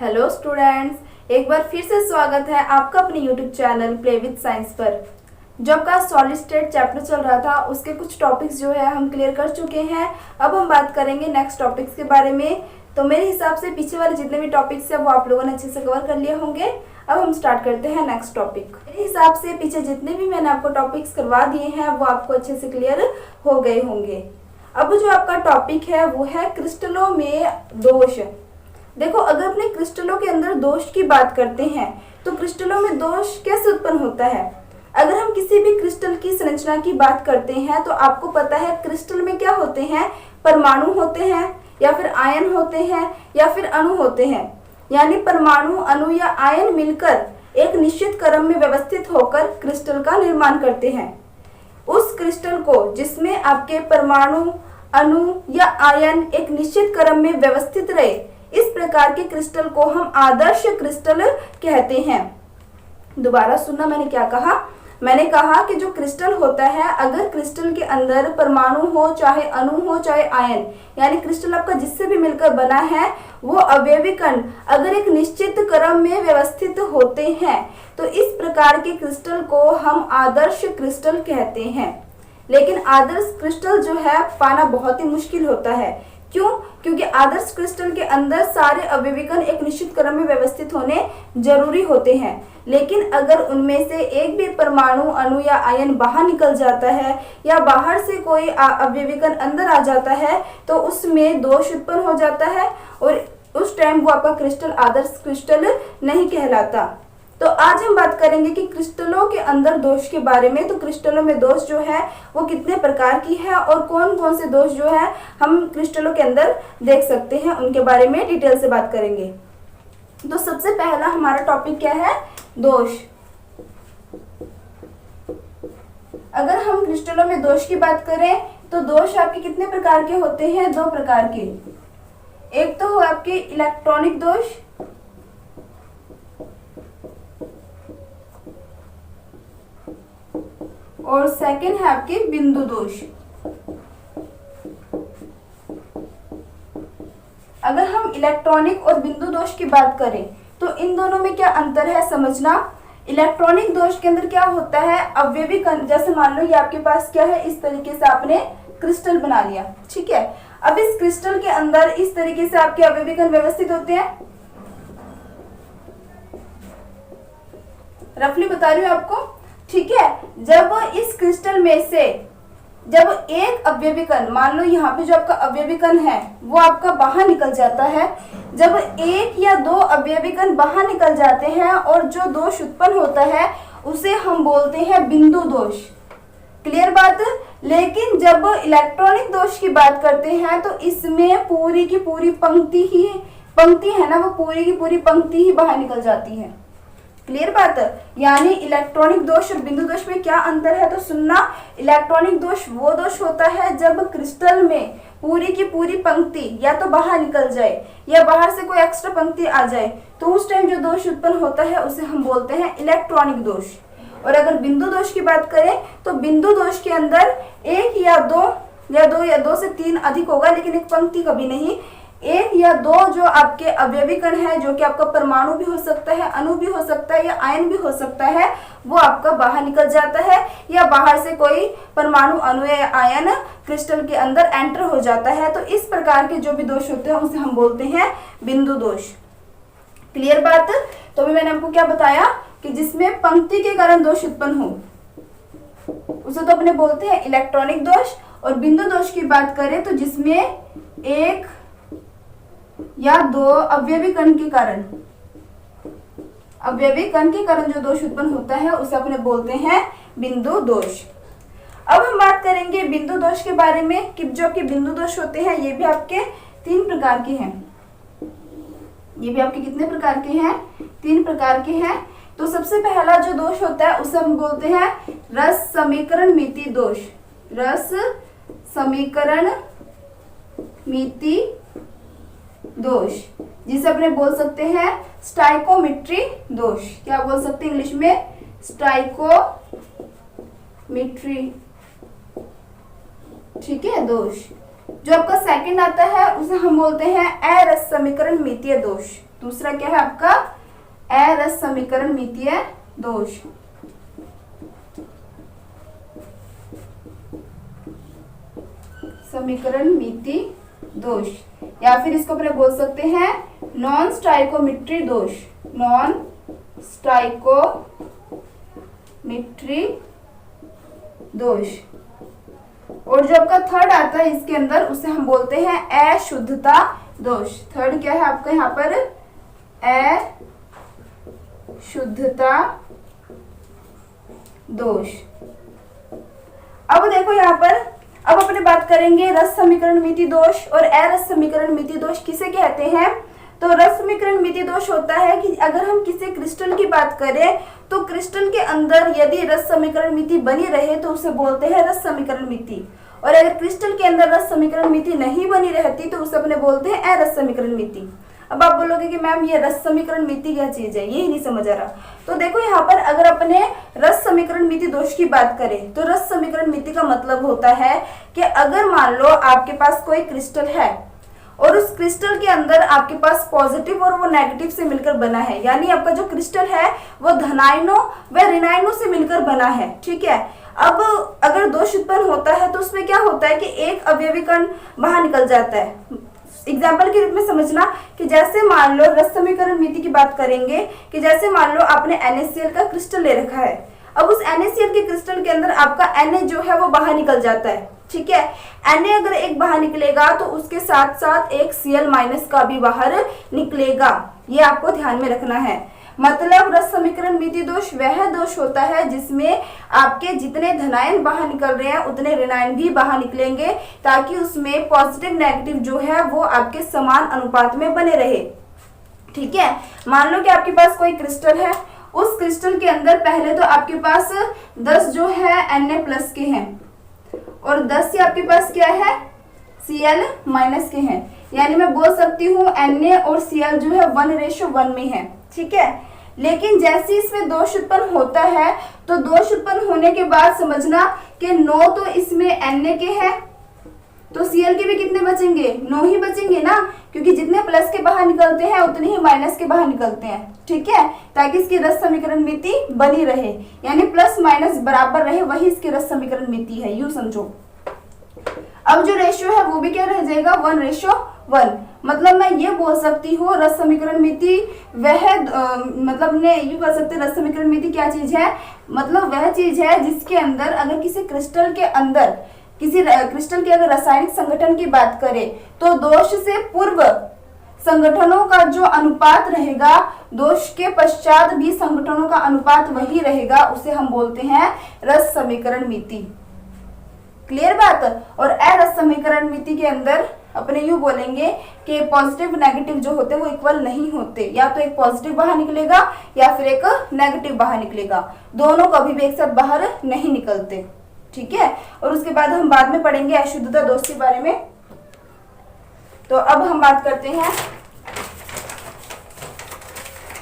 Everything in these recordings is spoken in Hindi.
हेलो स्टूडेंट्स, एक बार फिर से स्वागत है आपका अपने YouTube channel play with science पर। जो आपका सॉलिड स्टेट चैप्टर चल रहा था उसके कुछ टॉपिक्स जो है हम क्लियर कर चुके हैं। अब हम बात करेंगे नेक्स्ट टॉपिक्स के बारे में। तो मेरे हिसाब से पीछे वाले जितने भी टॉपिक्स हैं वो आप लोगों ने अच्छे से कवर कर लिए होंगे। अब हम स्टार्ट करते हैं नेक्स्ट टॉपिक। मेरे हिसाब से पीछे जितने भी मैंने आपको टॉपिक्स करवा दिए हैं वो आपको अच्छे से क्लियर हो गए होंगे। अब जो आपका टॉपिक है वो है क्रिस्टलों में दोष। देखो, अगर अपने क्रिस्टलों के अंदर दोष की बात करते हैं तो क्रिस्टलों में दोष कैसे उत्पन्न होता है। अगर हम किसी भी क्रिस्टल की संरचना की बात करते हैं तो आपको पता है क्रिस्टल में क्या होते हैं, परमाणु होते हैं या फिर आयन होते हैं या फिर अणु होते हैं। यानी परमाणु, अणु या आयन मिलकर एक निश्चित क्रम में व्यवस्थित होकर क्रिस्टल का निर्माण करते हैं। उस क्रिस्टल को जिसमें आपके परमाणु, अणु या आयन एक निश्चित क्रम में व्यवस्थित रहे, इस प्रकार के क्रिस्टल को हम आदर्श क्रिस्टल कहते हैं। दोबारा सुनना, मैंने क्या कहा। मैंने कहा कि जो क्रिस्टल होता है, अगर क्रिस्टल के अंदर परमाणु हो, चाहे अणु हो, चाहे आयन, यानी क्रिस्टल आपका जिससे भी मिलकर बना है, वो अवयवी कण अगर एक निश्चित क्रम में व्यवस्थित होते हैं तो इस प्रकार के क्रिस्टल को हम आदर्श क्रिस्टल कहते हैं। लेकिन आदर्श क्रिस्टल जो है पाना बहुत ही मुश्किल होता है। क्यों? क्योंकि आदर्श क्रिस्टल के अंदर सारे अवयवी कण एक निश्चित क्रम में व्यवस्थित होने जरूरी होते हैं। लेकिन अगर उनमें से एक भी परमाणु, अणु या आयन बाहर निकल जाता है या बाहर से कोई अवयवी कण अंदर आ जाता है तो उसमें दोष उत्पन्न हो जाता है और उस टाइम वो आपका क्रिस्टल आदर्श क्रिस्टल नहीं कहलाता। तो आज हम बात करेंगे कि क्रिस्टलों के अंदर दोष के बारे में। तो क्रिस्टलों में दोष जो है वो कितने प्रकार की है और कौन कौन से दोष जो है हम क्रिस्टलों के अंदर देख सकते हैं, उनके बारे में डिटेल से बात करेंगे। तो सबसे पहला हमारा टॉपिक क्या है? दोष। अगर हम क्रिस्टलों में दोष की बात करें तो दोष आपके कितने प्रकार के होते हैं? दो प्रकार के। एक तो हो आपके इलेक्ट्रॉनिक दोष और सेकंड है आपके बिंदु दोष। अगर हम इलेक्ट्रॉनिक और बिंदु दोष की बात करें तो इन दोनों में क्या अंतर है समझना। इलेक्ट्रॉनिक दोष के अंदर क्या होता है, अवयवी कण, जैसे मान लो ये आपके पास क्या है, इस तरीके से आपने क्रिस्टल बना लिया, ठीक है। अब इस क्रिस्टल के अंदर इस तरीके से आपके अवयवी कण व्यवस्थित होते हैं। रफली बता रही हूं आपको, ठीक है। जब इस क्रिस्टल में से जब एक अवयवी कण, मान लो यहाँ पे जो आपका अवयवी कण है वो आपका बाहर निकल जाता है, जब एक या दो अवयवी कण बाहर निकल जाते हैं और जो दोष उत्पन्न होता है उसे हम बोलते हैं बिंदु दोष। क्लियर बात। लेकिन जब इलेक्ट्रॉनिक दोष की बात करते हैं तो इसमें पूरी की पूरी पंक्ति है ना, वो पूरी की पूरी पंक्ति ही बाहर निकल जाती है। क्लियर बात। यानी इलेक्ट्रॉनिक दोष और बिंदु दोष में क्या अंतर है तो सुनना। इलेक्ट्रॉनिक दोष वो दोष होता है जब क्रिस्टल में पूरी की पूरी पंक्ति या तो बाहर निकल जाए या बाहर से कोई एक्स्ट्रा पंक्ति आ जाए, तो उस टाइम जो दोष उत्पन्न होता है उसे हम बोलते हैं इलेक्ट्रॉनिक दोष। और अगर बिंदु दोष की बात करें तो बिंदु दोष के अंदर एक या दो से तीन अधिक होगा, लेकिन एक पंक्ति कभी नहीं। एक या दो जो आपके अवयवी कण है, जो कि आपका परमाणु भी हो सकता है, अणु भी हो सकता है या आयन भी हो सकता है, वो आपका बाहर निकल जाता है या बाहर से कोई परमाणु, अणु या आयन क्रिस्टल के अंदर एंटर हो जाता है। तो इस प्रकार के जो भी दोष होते हैं उसे हम बोलते हैं बिंदु दोष। क्लियर बात। तो अभी मैंने आपको क्या बताया कि जिसमें पंक्ति के कारण दोष उत्पन्न हो उसे तो अपने बोलते हैं इलेक्ट्रॉनिक दोष। और बिंदु दोष की बात करें तो जिसमें एक या दो अवयवी कण के कारण जो दोष उत्पन्न होता है उसे अपने बोलते हैं बिंदु दोष। अब हम बात करेंगे बिंदु दोष के बारे में कि जो कि बिंदु दोष होते हैं ये भी आपके तीन प्रकार के हैं। ये भी आपके कितने प्रकार के हैं? तीन प्रकार के हैं। तो सबसे पहला जो दोष होता है उसे हम बोलते हैं रस समीकरण मिति दोष। रस समीकरण मिति दोष, जिसे अपने बोल सकते हैं स्टाइकोमेट्री दोष। क्या बोल सकते हैं इंग्लिश में? स्टाइकोमेट्री, ठीक है, दोष। जो आपका सेकंड आता है उसे हम बोलते हैं अरस समीकरण मितीय दोष। दूसरा क्या है आपका अरस समीकरण मितीय दोष। समीकरण मिति दोष, या फिर इसको अपने बोल सकते हैं नॉन स्टाइकोमेट्री दोष। नॉन स्टाइकोमेट्री दोष। और जो आपका थर्ड आता है इसके अंदर, उसे हम बोलते हैं अशुद्धता दोष। थर्ड क्या है आपका यहाँ पर अशुद्धता दोष। अब देखो यहाँ पर, अब अपने बात करेंगे रस समीकरण मिति दोष और अरस समीकरण मिति दोष किसे कहते हैं। तो रस समीकरण मिति दोष होता है कि अगर हम किसी क्रिस्टल की बात करें तो क्रिस्टल के अंदर यदि रस समीकरण मिति बनी रहे तो उसे बोलते हैं रस समीकरण मिति, और अगर क्रिस्टल के अंदर रस समीकरण मिति नहीं बनी रहती तो उसे अपने बोलते हैं अरस समीकरण मिति। अब आप बोलोगे कि मैम ये रस समीकरण मिति क्या चीज है, ये नहीं समझ आ रहा। तो देखो यहाँ पर अगर अपने रस समीकरण मिति दोष की बात करें तो रस समीकरण मिति का मतलब होता है कि अगर मान लो आपके पास कोई क्रिस्टल है और उस क्रिस्टल के अंदर आपके पास पॉजिटिव और वो नेगेटिव से मिलकर बना है, यानी आपका जो क्रिस्टल है वो धनायनों व ऋणायनों से मिलकर बना है, ठीक है। अब अगर दोष उत्पन्न होता है तो उसमें क्या होता है कि एक अवयवी कण बाहर निकल जाता है। एग्जाम्पल के रूप में समझना कि जैसे मान लो रस समीकरण मिति की बात करेंगे कि जैसे मान लो आपने NaCl का क्रिस्टल ले रखा है। अब उस NaCl के क्रिस्टल के अंदर आपका Na जो है वो बाहर निकल जाता है, ठीक है। Na अगर एक बाहर निकलेगा तो उसके साथ साथ एक Cl- का भी बाहर निकलेगा, ये आपको ध्यान में रखना है। मतलब रस समीकरण मिति दोष वह दोष होता है जिसमें आपके जितने धनायन बाहर निकल रहे हैं उतने ऋणायन भी बाहर निकलेंगे, ताकि उसमें पॉजिटिव नेगेटिव जो है वो आपके समान अनुपात में बने रहे, ठीक है। मान लो कि आपके पास कोई क्रिस्टल है, उस क्रिस्टल के अंदर पहले तो आपके पास 10 जो है Na+ के हैं और 10 से आपके पास क्या है Cl- के हैं, यानी मैं बोल सकती हूँ Na और Cl जो है 1:1 में है, ठीक है। लेकिन जैसे इसमें दोष उत्पन्न होता है तो दोष उत्पन्न होने के बाद समझना कि 9 तो इसमें Na के हैं तो Cl के भी कितने बचेंगे, 9 ही बचेंगे ना, क्योंकि जितने प्लस के बाहर निकलते हैं उतने ही माइनस के बाहर निकलते हैं, ठीक है, ताकि इसकी रस समीकरण मिति बनी रहे, यानी प्लस माइनस बराबर रहे, वही इसकी रस समीकरण मिति है, यूं समझो। अब जो रेशियो है वो भी क्या रह जाएगा 1:1। मतलब मैं ये बोल सकती हूँ रस समीकरण मिति वह मतलब ने यूं कर सकते रस समीकरण मिति क्या चीज है, मतलब वह चीज है जिसके अंदर अगर किसी क्रिस्टल के अंदर किसी क्रिस्टल के अगर रासायनिक संगठन की बात करें तो दोष से पूर्व संगठनों का जो अनुपात रहेगा दोष के पश्चात भी संगठनों का अनुपात वही रहेगा, उसे हम बोलते हैं रस समीकरण मिति। क्लियर बात। और अरस समीकरण मिति के अंदर अपने यूं बोलेंगे कि पॉजिटिव नेगेटिव जो होते हैं वो इक्वल नहीं होते, या तो एक पॉजिटिव बाहर निकलेगा या फिर एक नेगेटिव बाहर निकलेगा, दोनों कभी भी एक साथ बाहर नहीं निकलते, ठीक है। और उसके बाद हम बाद में पढ़ेंगे अशुद्धता दोष के बारे में। तो अब हम बात करते हैं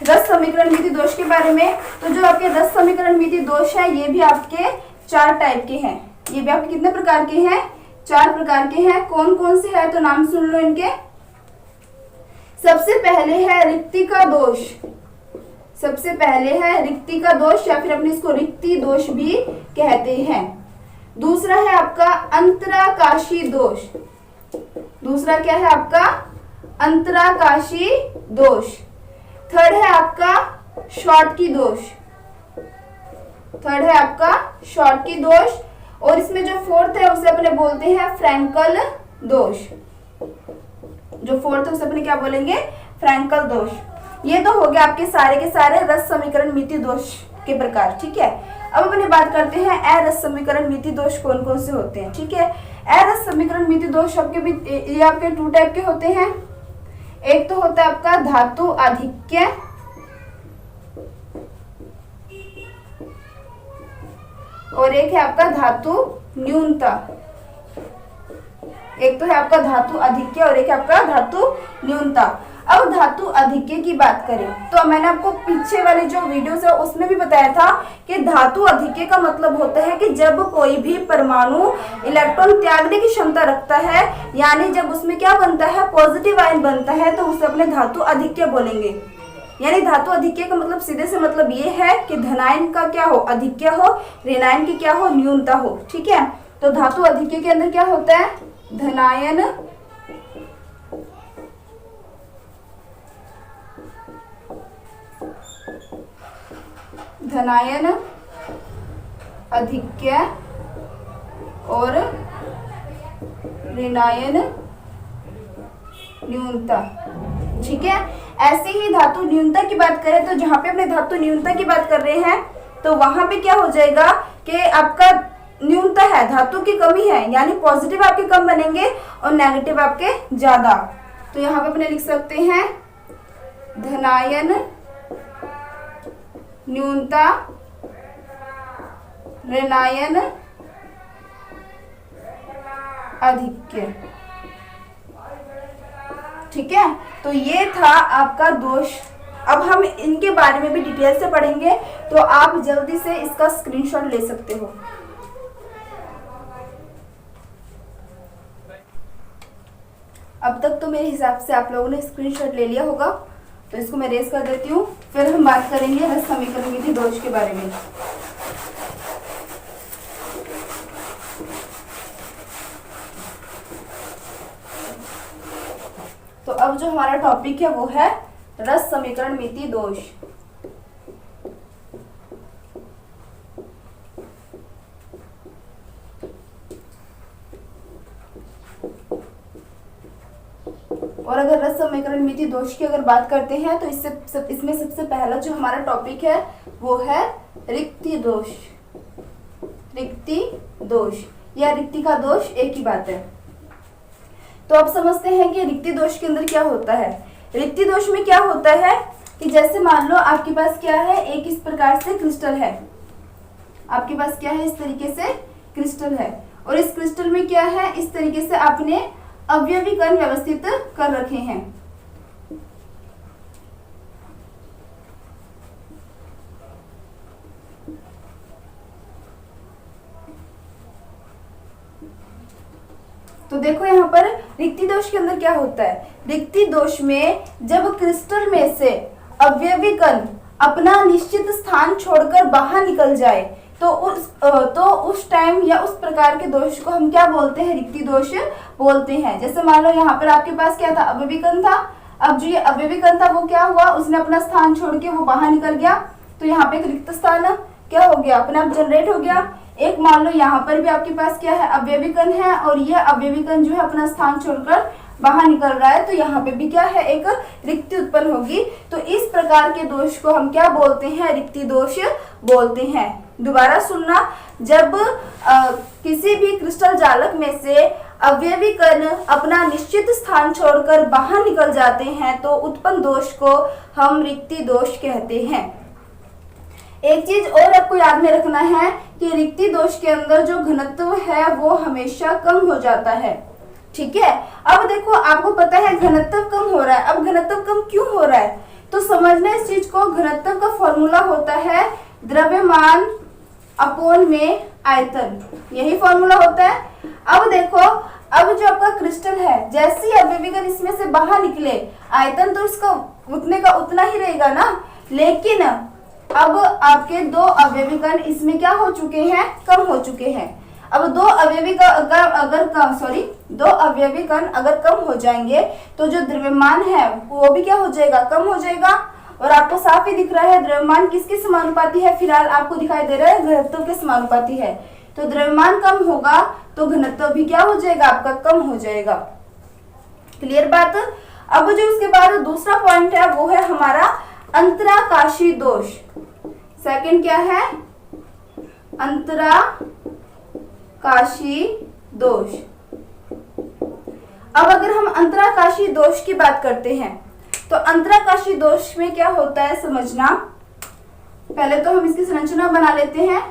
रस समीकरण मिति दोष के बारे में। तो जो आपके रस समीकरण मिति दोष है ये भी आपके 4 टाइप के हैं, ये भी आपके कितने प्रकार के हैं, 4 प्रकार के हैं। कौन कौन से है तो नाम सुन लो इनके। सबसे पहले है रिक्तिका दोष, सबसे पहले है रिक्तिका दोष या फिर अपने इसको रिक्ति दोष भी कहते हैं। दूसरा है आपका अंतराकाशी दोष, दूसरा क्या है आपका अंतराकाशी दोष। थर्ड है आपका शॉर्टकी दोष, थर्ड है आपका शॉर्टकी दोष। और इसमें जो फोर्थ है उसे अपने बोलते हैं फ्रैंकल दोष, जो फोर्थ है उसे अपने क्या बोलेंगे फ्रैंकल दोष। ये तो हो गया आपके सारे के सारे रस समीकरण मिति दोष के प्रकार, ठीक है। अब अपने बात करते हैं अरस समीकरण मिति दोष कौन कौन से होते हैं, ठीक है। अरस समीकरण मिति दोष आपके भी ये आपके 2 टाइप के होते हैं। एक तो होता है आपका धातु आधिक्य और एक है आपका धातु न्यूनता। एक तो है आपका धातु आधिक्य और एक है आपका धातु न्यूनता। अब धातु अधिक्य की बात करें तो मैंने आपको पीछे वाले जो वीडियोस है उसमें भी बताया था कि धातु अधिक्य का मतलब होता है कि जब कोई भी परमाणु इलेक्ट्रॉन त्यागने की क्षमता रखता है, यानी जब उसमें क्या बनता है, पॉजिटिव आयन बनता है, तो उसे अपने धातु अधिक्य बोलेंगे। यानी धातु अधिक्य का मतलब सीधे से मतलब ये है कि धनायन का क्या हो, अधिक्य हो, ऋणायन की क्या हो, न्यूनता हो। ठीक है, तो धातु अधिक्य के अंदर क्या होता है, धनायन अधिक्य और ऋणायन न्यूनता। ठीक है, ऐसे ही धातु न्यूनता की बात करें तो जहां पे अपने धातु न्यूनता की बात कर रहे हैं तो वहां पे क्या हो जाएगा कि आपका न्यूनता है, धातु की कमी है, यानी पॉजिटिव आपके कम बनेंगे और नेगेटिव आपके ज्यादा। तो यहाँ पे अपने लिख सकते हैं धनायन न्यूनता ऋणायन अधिक्य। ठीक है, तो ये था आपका दोष। अब हम इनके बारे में भी डिटेल से पढ़ेंगे, तो आप जल्दी से इसका स्क्रीनशॉट ले सकते हो। अब तक तो मेरे हिसाब से आप लोगों ने स्क्रीनशॉट ले लिया होगा, तो इसको मैं रेस कर देती हूँ, फिर हम बात करेंगे रस समीकरण विधि दोष के बारे में। तो अब जो हमारा टॉपिक है वो है रस समीकरण मिति दोष। और अगर रस समीकरण मिति दोष की अगर बात करते हैं तो इसमें सबसे पहला जो हमारा टॉपिक है वो है रिक्ति दोष। रिक्ति दोष या रिक्ति का दोष एक ही बात है। तो अब समझते हैं कि रिक्ति दोष के अंदर क्या होता है। रिक्ति दोष में क्या होता है कि जैसे मान लो आपके पास क्या है, एक इस प्रकार से क्रिस्टल है, आपके पास क्या है, इस तरीके से क्रिस्टल है, और इस क्रिस्टल में क्या है, इस तरीके से आपने अवयवी कण व्यवस्थित कर रखे हैं। तो देखो यहाँ पर रिक्ति दोष के अंदर क्या होता है। रिक्ति दोष में जब क्रिस्टल में से अवयवी कण अपना निश्चित स्थान छोड़कर बाहर निकल जाए तो उस टाइम या उस प्रकार के दोष को हम क्या बोलते हैं, रिक्ति दोष बोलते हैं। जैसे मान लो यहाँ पर आपके पास क्या था, अवयवी कण था। अब जो ये अवयवी कण था वो क्या हुआ, उसने अपना स्थान छोड़ के वो बाहर निकल गया, तो यहाँ पे एक रिक्त स्थान क्या हो गया, अपने आप जनरेट हो गया। एक मान लो यहाँ पर भी आपके पास क्या है, अवयवी कण है, और ये अवयवी कण जो है अपना स्थान छोड़कर बाहर निकल रहा है, तो यहाँ पे भी क्या है, एक रिक्ति उत्पन्न होगी। तो इस प्रकार के दोष को हम क्या बोलते हैं, रिक्ति दोष बोलते हैं। दोबारा सुनना, जब किसी भी क्रिस्टल जालक में से अवयवी कण अपना निश्चित स्थान छोड़कर बाहर निकल जाते हैं तो उत्पन्न दोष को हम रिक्ति दोष कहते हैं। एक चीज और आपको याद में रखना है कि रिक्ति दोष के अंदर जो घनत्व है वो हमेशा कम हो जाता है। ठीक है, अब देखो आपको पता है घनत्व कम हो रहा है। अब घनत्व कम क्यों हो रहा है, तो समझना इस चीज को। घनत्व का फॉर्मूला होता है द्रव्यमान अपॉन में आयतन, यही फॉर्मूला होता है। अब देखो, अब जो आपका क्रिस्टल है, जैसे ही अवयवी कण इसमें से बाहर निकले, आयतन तो इसका उतने का उतना ही रहेगा ना, लेकिन अब आपके दो अवयवी कण इसमें क्या हो चुके हैं, कम हो चुके हैं। अब दो अवयवी कण अगर कम हो जाएंगे तो जो द्रव्यमान है वो भी क्या हो जाएगा, कम हो जाएगा। और आपको साफ ही दिख रहा है द्रव्यमान किसके समानुपाती है, फिलहाल आपको दिखाई दे रहा है घनत्व के समानुपाती है। तो द्रव्यमान कम होगा तो घनत्व भी क्या हो जाएगा, आपका कम हो जाएगा। क्लियर बात। अब जो उसके बाद दूसरा पॉइंट है वो है हमारा अंतराकाशी दोष। सेकंड क्या है, अंतराकाशी दोष। अब अगर हम अंतराकाशी दोष की बात करते हैं तो अंतराकाशी दोष में क्या होता है समझना। पहले तो हम इसकी संरचना बना लेते हैं।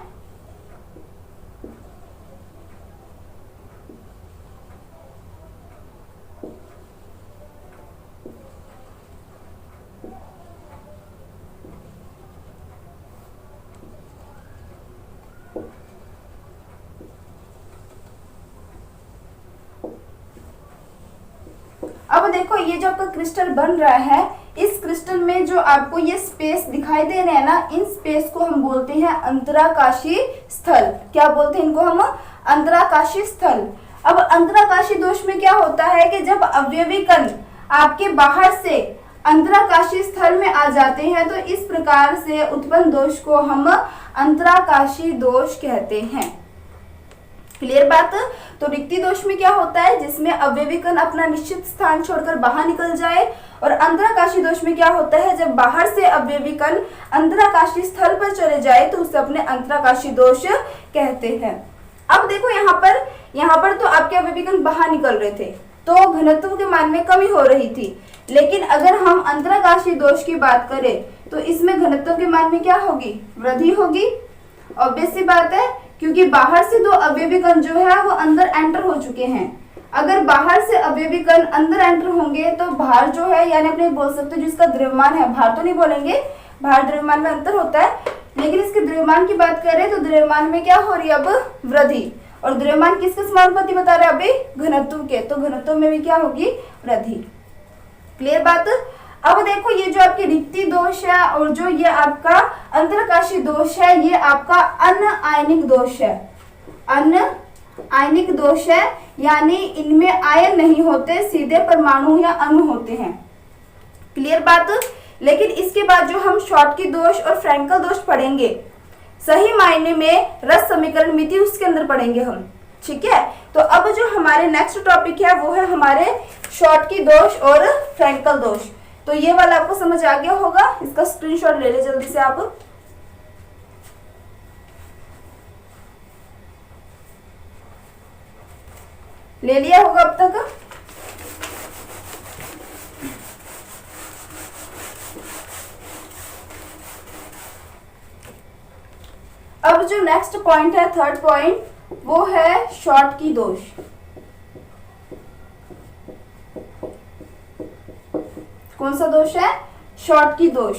अब देखो ये जो आपका क्रिस्टल बन रहा है, इस क्रिस्टल में जो आपको ये स्पेस दिखाई दे रहे हैं ना, इन स्पेस को हम बोलते हैं अंतराकाशी स्थल। क्या बोलते हैं इनको हम? अंतराकाशी स्थल। अब अंतराकाशी दोष में क्या होता है कि जब अवयवी कण आपके बाहर से अंतराकाशी स्थल में आ जाते हैं तो इस प्रकार से उत्पन्न दोष को हम अंतराकाशी दोष कहते हैं। क्लियर बात? तो रिक्ति दोष में क्या होता है? जिसमें अवयवी कण अपना निश्चित स्थान छोड़कर बाहर निकल जाए। और अंतराकाशी दोष में क्या होता है? जब बाहर से अवयवी कण अंतराकाशी स्थल पर चले जाए तो उसे अपने अंतराकाशी दोष कहते हैं। अब देखो यहाँ पर तो आपके अवयवी कण बाहर निकल रहे थे तो घनत्व के मान में कमी हो रही थी, लेकिन अगर हम अंतराकाशी दोष की बात करें तो इसमें घनत्व के मान में क्या होगी? वृद्धि होगी। ऑब्वियस सी बात है, क्योंकि बाहर से दो अवयवी कण जो है वो अंदर एंटर हो चुके हैं। अगर बाहर से अवयवी कण अंदर एंटर होंगे तो भार जो है, यानी अपने बोल सकते हैं जिसका द्रव्यमान है, भार तो नहीं बोलेंगे, भार द्रव्यमान में अंतर होता है, लेकिन इसके द्रव्यमान की बात करें तो द्रव्यमान में क्या हो रही है? अब वृद्धि। और द्रव्यमान किसके समानुपाती बता रहे हैं? अभी घनत्व के, तो घनत्व में भी क्या होगी? वृद्धि। क्लियर बात? अब देखो ये जो आपकी रिक्ति दोष है और जो ये आपका अंतराकाशी दोष है, ये आपका अनआयनिक दोष है। अनआयनिक दोष है, यानी इनमें आयन नहीं होते, सीधे परमाणु या अणु होते हैं। क्लियर बात? लेकिन इसके बाद जो हम शॉर्टकी दोष और फ्रैंकल दोष पढ़ेंगे, सही मायने में रस समीकरण मिति उसके अंदर पढ़ेंगे हम। ठीक है, तो अब जो हमारे नेक्स्ट टॉपिक है वो है हमारे शॉर्टकी दोष और फ्रैंकल दोष। तो ये वाला आपको समझ आ गया होगा, इसका स्क्रीनशॉट ले ले जल्दी से आप। ले लिया होगा अब तक। अब जो नेक्स्ट पॉइंट है, थर्ड पॉइंट, वो है शॉर्टकी दोष। कौन सा दोष है? शॉर्टकी दोष।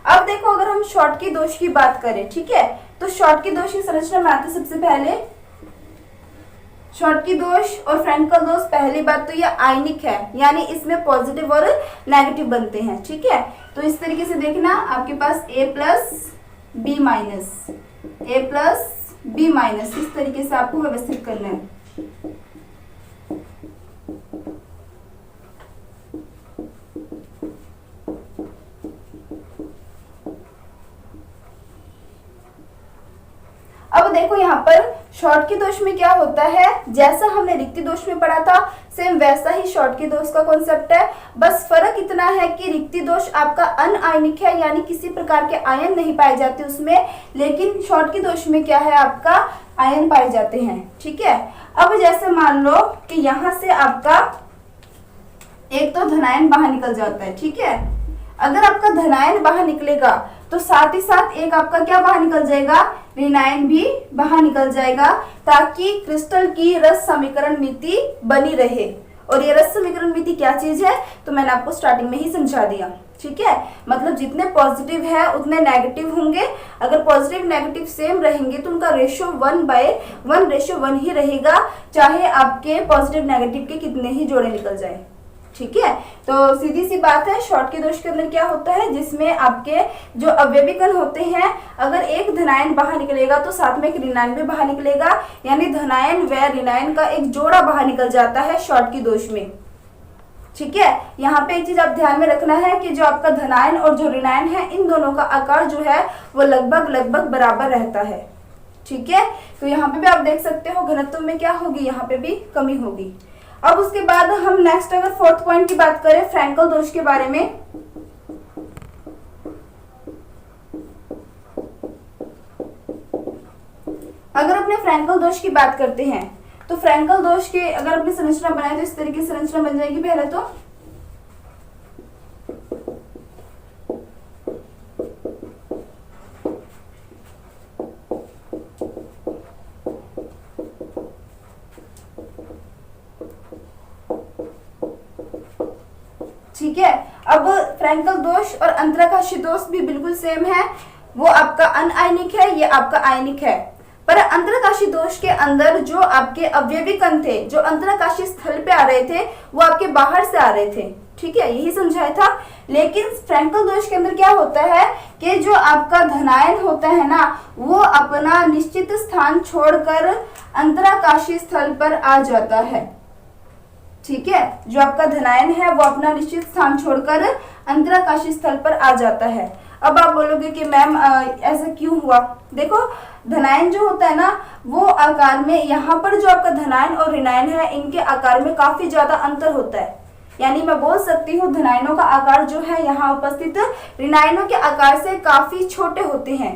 अब देखो अगर हम शॉर्टकी दोष की बात करें, ठीक है, तो शॉर्टकी दोष की संरचना बनाते सबसे पहले शॉर्टकी दोष और फ्रैंकल दोष। पहली बात तो ये आयनिक है, यानी इसमें पॉजिटिव और नेगेटिव बनते हैं। ठीक है, तो इस तरीके से देखना, आपके पास A plus B minus, A plus B minus, इस तरीके से आपको व्यवस्थित करना है। अब देखो यहाँ पर शॉर्टकी दोष में क्या होता है, जैसा हमने रिक्ति दोष में पढ़ा था सेम वैसा ही शॉर्टकी दोष का कॉन्सेप्ट है। बस फर्क इतना है कि रिक्ति दोष आपका अनआयनिक है, यानी किसी प्रकार के आयन नहीं पाए जाते उसमें, लेकिन शॉर्टकी दोष में क्या है? आपका आयन पाए जाते हैं। ठीक है, अब जैसे मान लो कि यहाँ से आपका एक तो धनायन बाहर निकल जाता है। ठीक है, अगर आपका धनायन बाहर निकलेगा तो साथ ही साथ एक आपका क्या बाहर निकल जाएगा? ऋणायन भी बाहर निकल जाएगा, ताकि क्रिस्टल की रस समीकरण मिति बनी रहे। और ये रस समीकरण मिति क्या चीज है तो मैंने आपको स्टार्टिंग में ही समझा दिया। ठीक है, मतलब जितने पॉजिटिव है उतने नेगेटिव होंगे। अगर पॉजिटिव नेगेटिव सेम रहेंगे तो उनका रेशियो 1/1 ही रहेगा, चाहे आपके पॉजिटिव नेगेटिव के कितने ही जोड़े निकल जाए। ठीक है, तो सीधी सी बात है, शॉर्टकी दोष के अंदर क्या होता है, जिसमें आपके जो अवयवी कण होते हैं, अगर एक धनायन बाहर निकलेगा तो साथ में एक ऋणायन भी बाहर निकलेगा, यानी धनायन व ऋणायन का एक जोड़ा बाहर निकल जाता है शॉर्टकी दोष में। ठीक है, यहाँ पे एक चीज आप ध्यान में रखना है कि जो आपका धनायन और जो ऋणायन है, इन दोनों का आकार जो है वो लगभग बराबर रहता है। ठीक है, तो यहाँ पे भी आप देख सकते हो घनत्व में क्या होगी, यहाँ पे भी कमी होगी। अब उसके बाद हम नेक्स्ट अगर फोर्थ पॉइंट की बात करें फ्रैंकल दोष के बारे में, अगर अपने फ्रैंकल दोष की बात करते हैं तो फ्रैंकल दोष के अगर अपनी संरचना बनाए तो इस तरीके से संरचना बन जाएगी। पहले तो ठीक है, अब फ्रैंकल दोष और अंतराकाशी दोष भी बिल्कुल सेम है। वो आपका अनआयनिक है, ये आपका आयनिक है, पर अंतरकाशी दोष के अंदर जो आपके अवयवी कण थे, जो अंतरकाशी स्थल पे आ रहे थे, वो आपके बाहर से आ रहे थे। ठीक है, यही समझाया था। लेकिन फ्रैंकल दोष के अंदर क्या होता है कि जो आपका धनायन होता है ना, वो अपना निश्चित स्थान छोड़कर अंतरकाशी स्थल पर आ जाता है। ठीक है, जो आपका धनायन है वो अपना निश्चित स्थान छोड़कर अंतरकाशी स्थल पर आ जाता है। अब आप बोलोगे कि मैम ऐसा क्यों हुआ? देखो, धनायन जो होता है ना, वो आकार में, यहाँ पर जो आपका धनायन और ऋणायन है, इनके आकार में काफी ज्यादा अंतर होता है। यानी मैं बोल सकती हूँ धनायनों का आकार जो है यहाँ उपस्थित ऋणायनों के आकार से काफी छोटे होते हैं।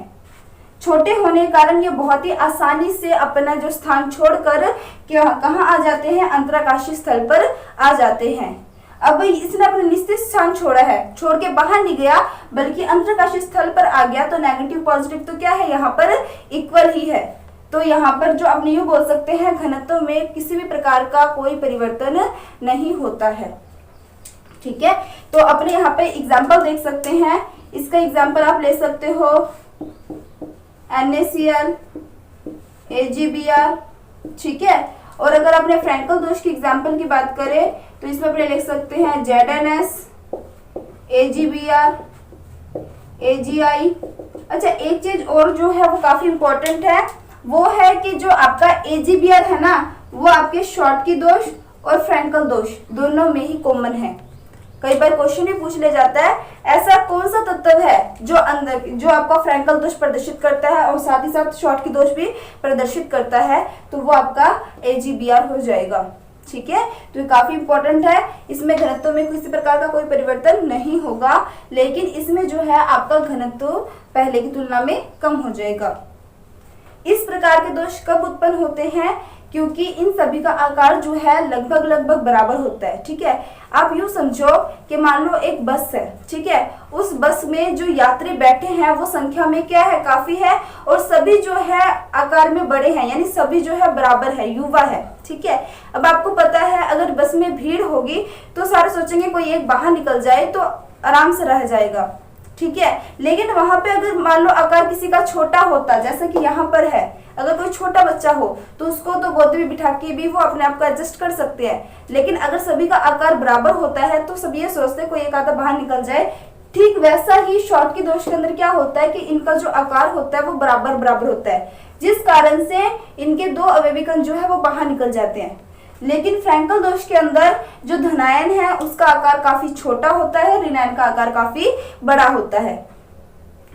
छोटे होने के कारण ये बहुत ही आसानी से अपना जो स्थान छोड़कर कहाँ आ जाते हैं, अंतरकाशी स्थल पर आ जाते हैं। अब इसने अपना निश्चित स्थान छोड़ा है, छोड़ के बाहर नहीं गया बल्कि अंतरकाशी स्थल पर आ गया, तो नेगेटिव पॉजिटिव तो क्या है, यहाँ पर इक्वल ही है। तो यहाँ पर जो अपने यूँ बोल सकते हैं, घनत्व में किसी भी प्रकार का कोई परिवर्तन नहीं होता है। ठीक है, तो अपने यहाँ पे एग्जाम्पल देख सकते हैं। इसका एग्जाम्पल आप ले सकते हो NaCl, AgBr। ठीक है, और अगर अपने फ्रैंकल दोष की एग्जाम्पल की बात करें तो इसमें अपने लिख सकते हैं ZnS, AgBr, AgI। अच्छा, एक चीज और जो है वो काफी इंपॉर्टेंट है, वो है कि जो आपका AgBr है ना, वो आपके शॉर्टकी दोष और फ्रैंकल दोष दोनों में ही कॉमन है। कई बार क्वेश्चन भी पूछ ले जाता है, ऐसा कौन सा तत्व है जो अंदर जो आपका फ्रैंकल दोष प्रदर्शित करता है और साथ ही साथ शॉर्टकी दोष भी प्रदर्शित करता है, तो वो आपका AgBr हो जाएगा। ठीक है, तो ये काफी इंपॉर्टेंट है। इसमें घनत्व में किसी प्रकार का कोई परिवर्तन नहीं होगा, लेकिन इसमें जो है आपका घनत्व पहले की तुलना में कम हो जाएगा। इस प्रकार के दोष कब उत्पन्न होते हैं? क्योंकि इन सभी का आकार जो है लगभग बराबर होता है। ठीक है, आप यूं समझो कि मान लो एक बस है। ठीक है, उस बस में जो यात्री बैठे हैं वो संख्या में क्या है, काफी है, और सभी जो है आकार में बड़े हैं, यानी सभी जो है बराबर है, युवा है। ठीक है, अब आपको पता है अगर बस में भीड़ होगी तो सारे सोचेंगे कोई एक बाहर निकल जाए तो आराम से रह जाएगा। ठीक है, लेकिन वहां पे अगर मान लो आकार किसी का छोटा होता, जैसा कि यहाँ पर है, अगर कोई छोटा बच्चा हो तो उसको तो गोद में बिठा के भी वो अपने आप को एडजस्ट कर सकते हैं। लेकिन अगर सभी का आकार बराबर होता है तो सब ये सोचते हैं कोई एक आधा बाहर निकल जाए। ठीक वैसा ही शॉर्टकी दोष के अंदर क्या होता है कि इनका जो आकार होता है वो बराबर होता है, जिस कारण से इनके दो अवयवी कण जो है वो बाहर निकल जाते हैं। लेकिन फ्रैंकल दोष के अंदर जो धनायन है उसका आकार काफी छोटा होता है, ऋणायन का आकार काफी बड़ा होता है।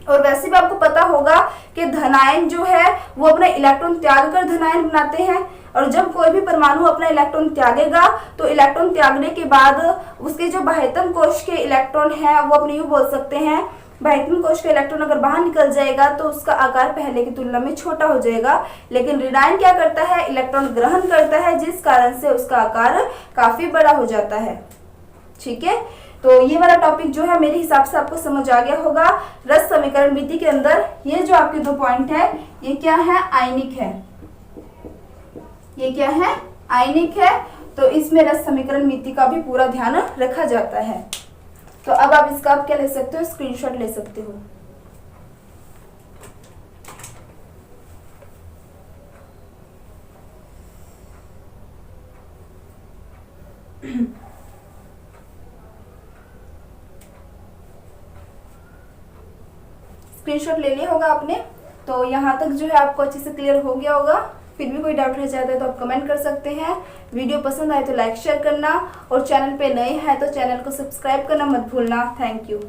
और वैसे भी आपको पता होगा कि धनायन जो है वो अपना इलेक्ट्रॉन त्याग कर धनायन बनाते हैं, और जब कोई भी परमाणु अपना इलेक्ट्रॉन त्यागेगा तो इलेक्ट्रॉन त्यागने के बाद उसके जो बाह्यतम कोश के इलेक्ट्रॉन है वो अपने यूं बोल सकते हैं, बाह्यतम कोश का इलेक्ट्रॉन अगर बाहर निकल जाएगा तो उसका आकार पहले की तुलना में छोटा हो जाएगा। लेकिन ऋणायन क्या करता है, इलेक्ट्रॉन ग्रहण करता है, जिस कारण से उसका आकार काफी बड़ा हो जाता है। ठीक है, तो ये वाला टॉपिक जो है मेरे हिसाब से आपको समझ आ गया होगा। रस समीकरण विधि के अंदर ये जो आपके दो पॉइंट है, ये क्या है, आयनिक है। ये क्या है, आयनिक है। तो इसमें रस समीकरण मिति का भी पूरा ध्यान रखा जाता है। तो अब आप इसका क्या ले सकते हो, स्क्रीनशॉट ले सकते हो। स्क्रीनशॉट ले लिया होगा आपने। तो यहाँ तक जो है आपको अच्छे से क्लियर हो गया होगा। फिर भी कोई डाउट रह जाता है तो आप कमेंट कर सकते हैं। वीडियो पसंद आए तो लाइक शेयर करना, और चैनल पे नए हैं तो चैनल को सब्सक्राइब करना मत भूलना। Thank you.